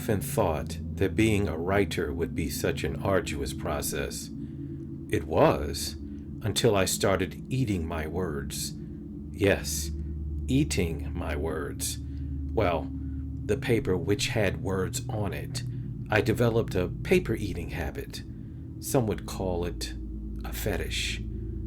often thought that being a writer would be such an arduous process. It was, until I started eating my words. Yes, eating my words. Well, the paper which had words on it. I developed a paper-eating habit. Some would call it a fetish.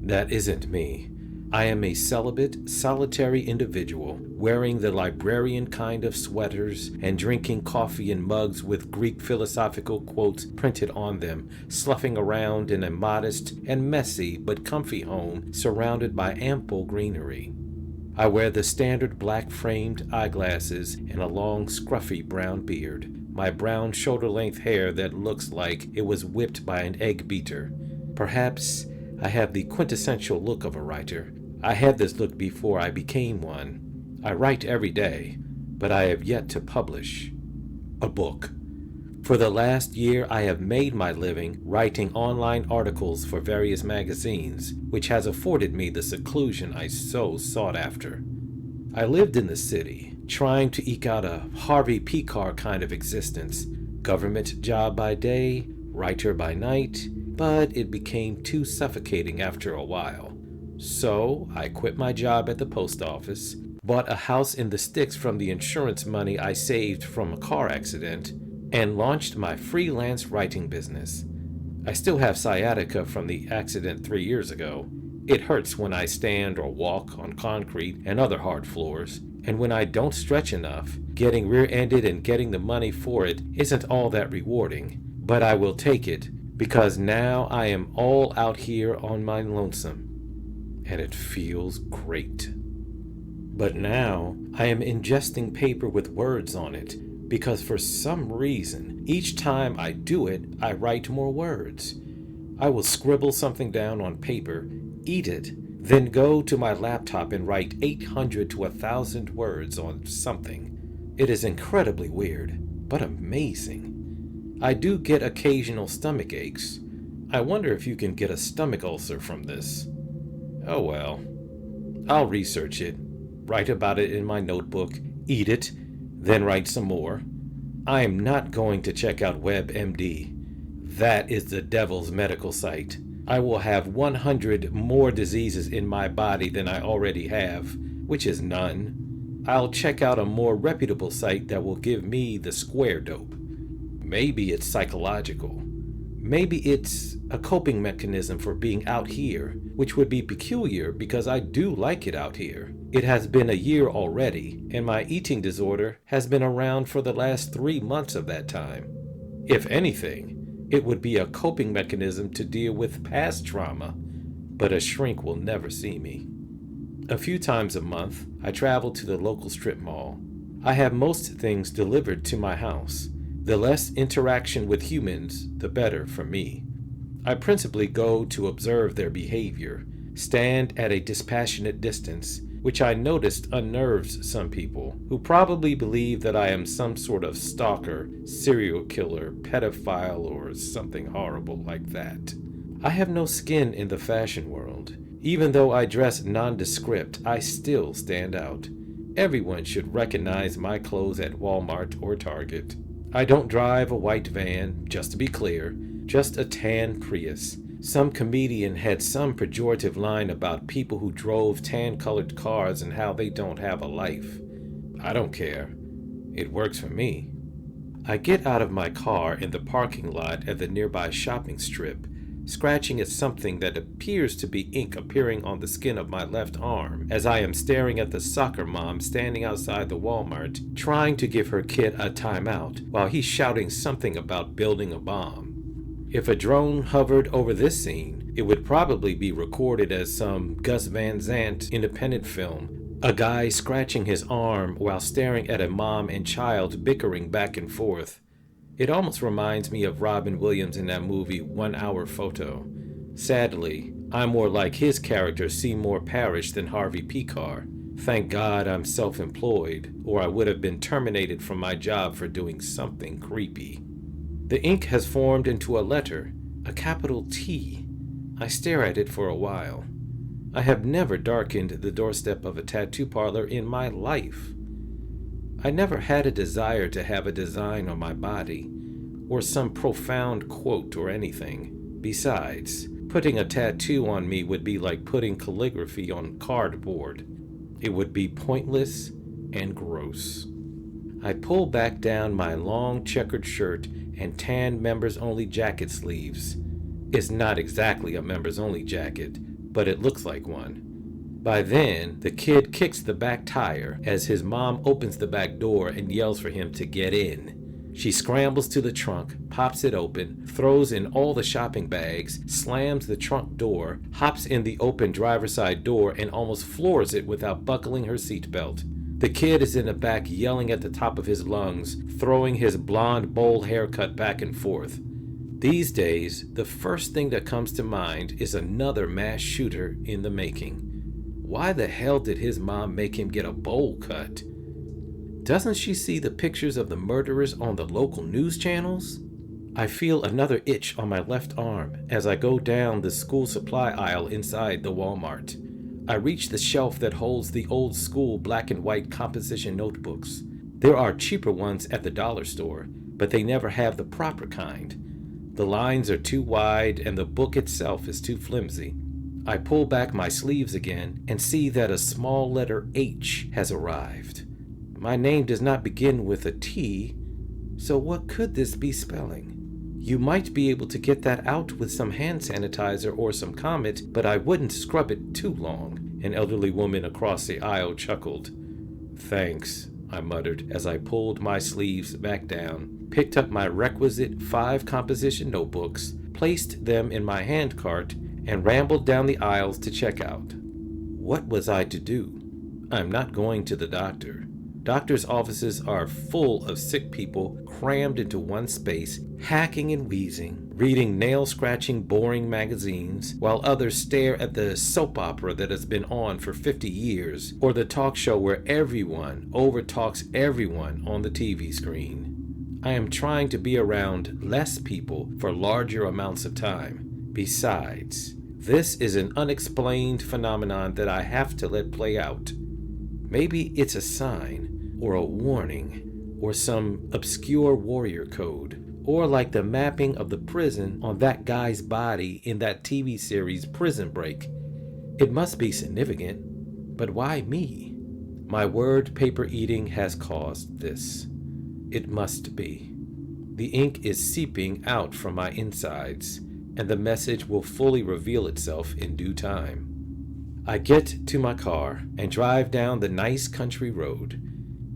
That isn't me. I am a celibate, solitary individual, wearing the librarian kind of sweaters and drinking coffee in mugs with Greek philosophical quotes printed on them, sloughing around in a modest and messy but comfy home surrounded by ample greenery. I wear the standard black-framed eyeglasses and a long, scruffy brown beard, my brown shoulder-length hair that looks like it was whipped by an egg beater. Perhaps I have the quintessential look of a writer. I had this look before I became one. I write every day, but I have yet to publish a book. For the last year, I have made my living writing online articles for various magazines, which has afforded me the seclusion I so sought after. I lived in the city, trying to eke out a Harvey Pekar kind of existence, government job by day, writer by night, but it became too suffocating after a while. So I quit my job at the post office, bought a house in the sticks from the insurance money I saved from a car accident, and launched my freelance writing business. I still have sciatica from the accident 3 years ago. It hurts when I stand or walk on concrete and other hard floors, and when I don't stretch enough, getting rear-ended and getting the money for it isn't all that rewarding. But I will take it, because now I am all out here on my lonesome. And it feels great. But now I am ingesting paper with words on it because for some reason, each time I do it, I write more words. I will scribble something down on paper, eat it, then go to my laptop and write 800 to 1,000 words on something. It is incredibly weird, but amazing. I do get occasional stomach aches. I wonder if you can get a stomach ulcer from this. Oh well, I'll research it, write about it in my notebook, eat it, then write some more. I am not going to check out WebMD. That is the devil's medical site. I will have 100 more diseases in my body than I already have, which is none. I'll check out a more reputable site that will give me the square dope. Maybe it's psychological. Maybe it's a coping mechanism for being out here, which would be peculiar because I do like it out here. It has been a year already, and my eating disorder has been around for the last 3 months of that time. If anything, it would be a coping mechanism to deal with past trauma, but a shrink will never see me. A few times a month, I travel to the local strip mall. I have most things delivered to my house. The less interaction with humans, the better for me. I principally go to observe their behavior, stand at a dispassionate distance, which I noticed unnerves some people, who probably believe that I am some sort of stalker, serial killer, pedophile, or something horrible like that. I have no skin in the fashion world. Even though I dress nondescript, I still stand out. Everyone should recognize my clothes at Walmart or Target. I don't drive a white van, just to be clear, just a tan Prius. Some comedian had some pejorative line about people who drove tan-colored cars and how they don't have a life. I don't care. It works for me. I get out of my car in the parking lot at the nearby shopping strip, scratching at something that appears to be ink appearing on the skin of my left arm as I am staring at the soccer mom standing outside the Walmart trying to give her kid a timeout while he's shouting something about building a bomb. If a drone hovered over this scene, it would probably be recorded as some Gus Van Sant independent film, a guy scratching his arm while staring at a mom and child bickering back and forth. It almost reminds me of Robin Williams in that movie 1 Hour Photo. Sadly, I'm more like his character Seymour Parrish than Harvey Pekar. Thank God I'm self-employed, or I would have been terminated from my job for doing something creepy. The ink has formed into a letter, a capital T. I stare at it for a while. I have never darkened the doorstep of a tattoo parlor in my life. I never had a desire to have a design on my body, or some profound quote or anything. Besides, putting a tattoo on me would be like putting calligraphy on cardboard. It would be pointless and gross. I pull back down my long checkered shirt and tan members-only jacket sleeves. It's not exactly a members-only jacket, but it looks like one. By then, the kid kicks the back tire as his mom opens the back door and yells for him to get in. She scrambles to the trunk, pops it open, throws in all the shopping bags, slams the trunk door, hops in the open driver's side door, and almost floors it without buckling her seatbelt. The kid is in the back yelling at the top of his lungs, throwing his blonde bowl haircut back and forth. These days, the first thing that comes to mind is another mass shooter in the making. Why the hell did his mom make him get a bowl cut? Doesn't she see the pictures of the murderers on the local news channels? I feel another itch on my left arm as I go down the school supply aisle inside the Walmart. I reach the shelf that holds the old school black and white composition notebooks. There are cheaper ones at the dollar store, but they never have the proper kind. The lines are too wide and the book itself is too flimsy. I pull back my sleeves again and see that a small letter H has arrived. My name does not begin with a T, so what could this be spelling? You might be able to get that out with some hand sanitizer or some Comet, but I wouldn't scrub it too long, an elderly woman across the aisle chuckled. Thanks, I muttered as I pulled my sleeves back down, picked up my requisite 5 composition notebooks, placed them in my hand cart, and rambled down the aisles to check out. What was I to do? I'm not going to the doctor. Doctors' offices are full of sick people crammed into one space, hacking and wheezing, reading nail-scratching, boring magazines, while others stare at the soap opera that has been on for 50 years, or the talk show where everyone overtalks everyone on the TV screen. I am trying to be around less people for larger amounts of time. Besides, this is an unexplained phenomenon that I have to let play out. Maybe it's a sign, or a warning, or some obscure warrior code, or like the mapping of the prison on that guy's body in that TV series Prison Break. It must be significant, but why me? My word paper eating has caused this. It must be. The ink is seeping out from my insides, and the message will fully reveal itself in due time. I get to my car and drive down the nice country road.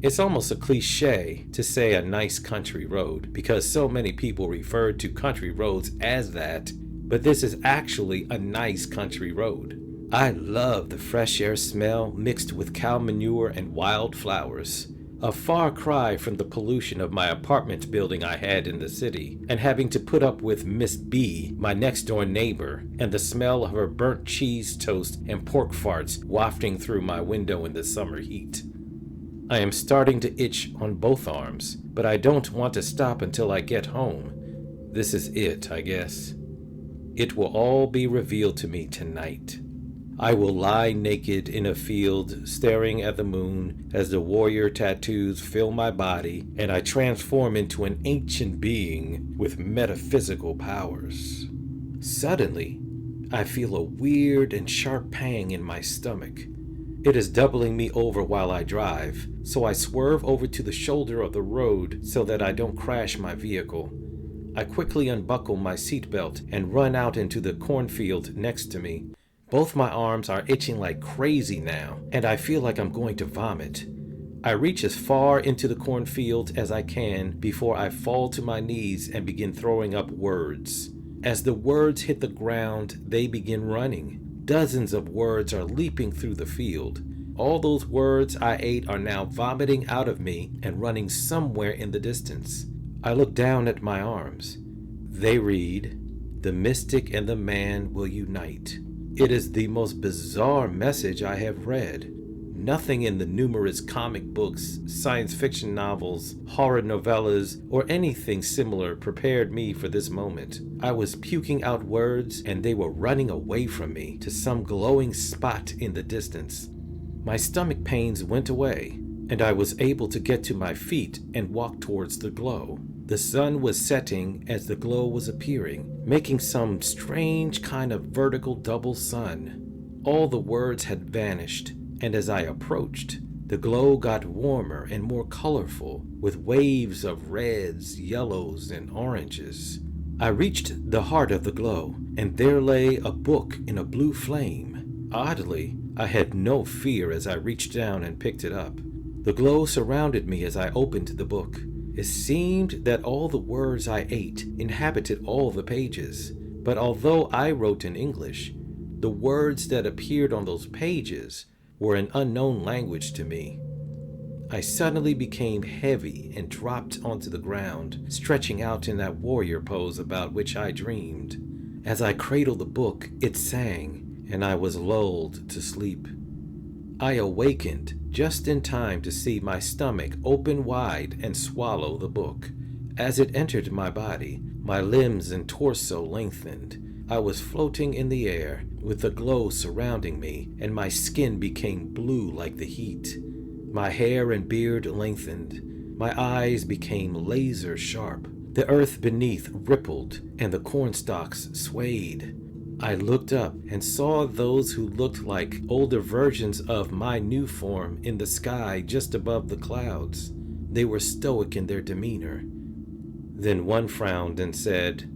It's almost a cliche to say a nice country road because so many people refer to country roads as that, but this is actually a nice country road. I love the fresh air smell mixed with cow manure and wild flowers. A far cry from the pollution of my apartment building I had in the city, and having to put up with Miss B, my next-door neighbor, and the smell of her burnt cheese toast and pork farts wafting through my window in the summer heat. I am starting to itch on both arms, but I don't want to stop until I get home. This is it, I guess. It will all be revealed to me tonight. I will lie naked in a field, staring at the moon as the warrior tattoos fill my body and I transform into an ancient being with metaphysical powers. Suddenly, I feel a weird and sharp pang in my stomach. It is doubling me over while I drive, so I swerve over to the shoulder of the road so that I don't crash my vehicle. I quickly unbuckle my seatbelt and run out into the cornfield next to me. Both my arms are itching like crazy now, and I feel like I'm going to vomit. I reach as far into the cornfield as I can before I fall to my knees and begin throwing up words. As the words hit the ground, they begin running. Dozens of words are leaping through the field. All those words I ate are now vomiting out of me and running somewhere in the distance. I look down at my arms. They read, "The mystic and the man will unite." It is the most bizarre message I have read. Nothing in the numerous comic books, science fiction novels, horror novellas, or anything similar prepared me for this moment. I was puking out words and they were running away from me to some glowing spot in the distance. My stomach pains went away. and I was able to get to my feet and walk towards the glow. The sun was setting as the glow was appearing, making some strange kind of vertical double sun. All the words had vanished, and as I approached, the glow got warmer and more colorful, with waves of reds, yellows, and oranges. I reached the heart of the glow, and there lay a book in a blue flame. Oddly, I had no fear as I reached down and picked it up. The glow surrounded me as I opened the book. It seemed that all the words I ate inhabited all the pages, but although I wrote in English, the words that appeared on those pages were an unknown language to me. I suddenly became heavy and dropped onto the ground, stretching out in that warrior pose about which I dreamed. As I cradled the book, it sang, and I was lulled to sleep. I awakened just in time to see my stomach open wide and swallow the book. As it entered my body, my limbs and torso lengthened. I was floating in the air with the glow surrounding me, and my skin became blue like the heat. My hair and beard lengthened. My eyes became laser sharp. The earth beneath rippled, and the cornstalks swayed. I looked up and saw those who looked like older versions of my new form in the sky just above the clouds. They were stoic in their demeanor. Then one frowned and said,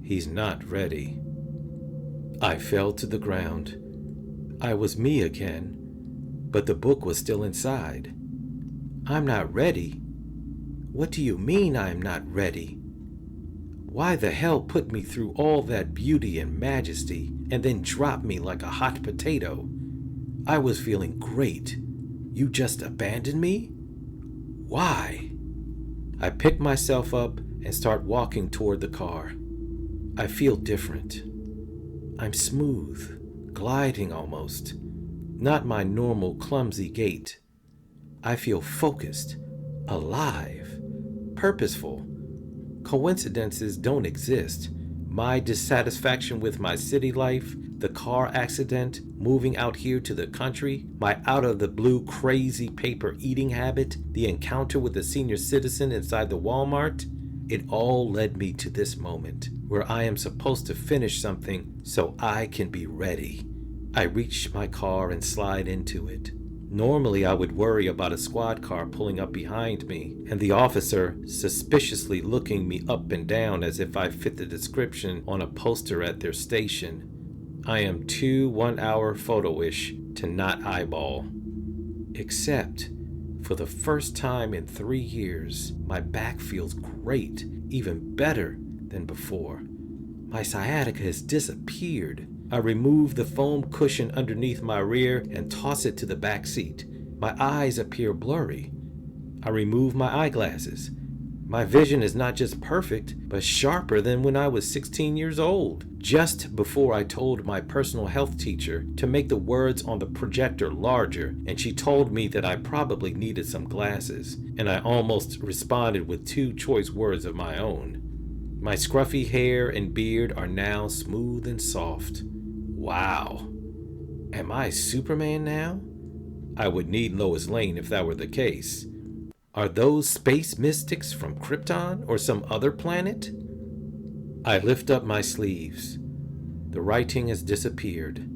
"He's not ready." I fell to the ground. I was me again, but the book was still inside. "I'm not ready? What do you mean I'm not ready? Why the hell put me through all that beauty and majesty and then drop me like a hot potato? I was feeling great. You just abandoned me? Why?" I pick myself up and start walking toward the car. I feel different. I'm smooth, gliding almost, not my normal clumsy gait. I feel focused, alive, purposeful. Coincidences don't exist. My dissatisfaction with my city life, the car accident, moving out here to the country, my out-of-the-blue crazy paper eating habit, the encounter with a senior citizen inside the Walmart, it all led me to this moment where I am supposed to finish something so I can be ready. I reach my car and slide into it. Normally, I would worry about a squad car pulling up behind me and the officer suspiciously looking me up and down as if I fit the description on a poster at their station. I am too 1 hour photo-ish to not eyeball. Except, for the first time in 3 years, my back feels great, even better than before. My sciatica has disappeared. I remove the foam cushion underneath my rear and toss it to the back seat. My eyes appear blurry. I remove my eyeglasses. My vision is not just perfect, but sharper than when I was 16 years old. Just before I told my personal health teacher to make the words on the projector larger, and she told me that I probably needed some glasses, and I almost responded with 2 choice words of my own. My scruffy hair and beard are now smooth and soft. Wow. Am I Superman now? I would need Lois Lane if that were the case. Are those space mystics from Krypton or some other planet? I lift up my sleeves. The writing has disappeared.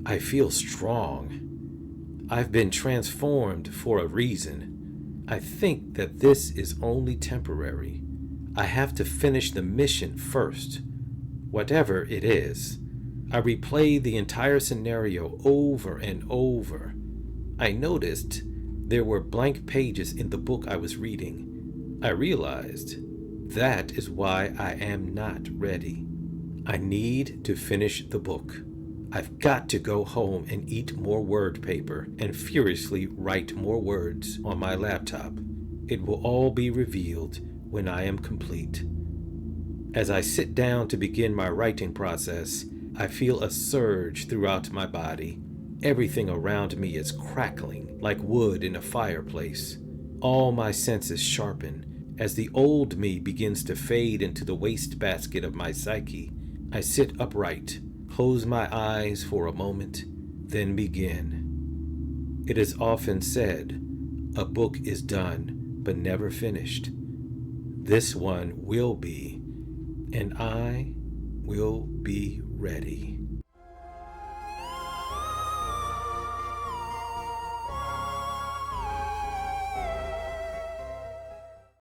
I feel strong. I've been transformed for a reason. I think that this is only temporary. I have to finish the mission first, whatever it is. I replayed the entire scenario over and over. I noticed there were blank pages in the book I was reading. I realized that is why I am not ready. I need to finish the book. I've got to go home and eat more word paper and furiously write more words on my laptop. It will all be revealed when I am complete. As I sit down to begin my writing process, I feel a surge throughout my body. Everything around me is crackling like wood in a fireplace. All my senses sharpen as the old me begins to fade into the wastebasket of my psyche. I sit upright, close my eyes for a moment, then begin. It is often said A book is done, but never finished. This one will be, and I will be ready.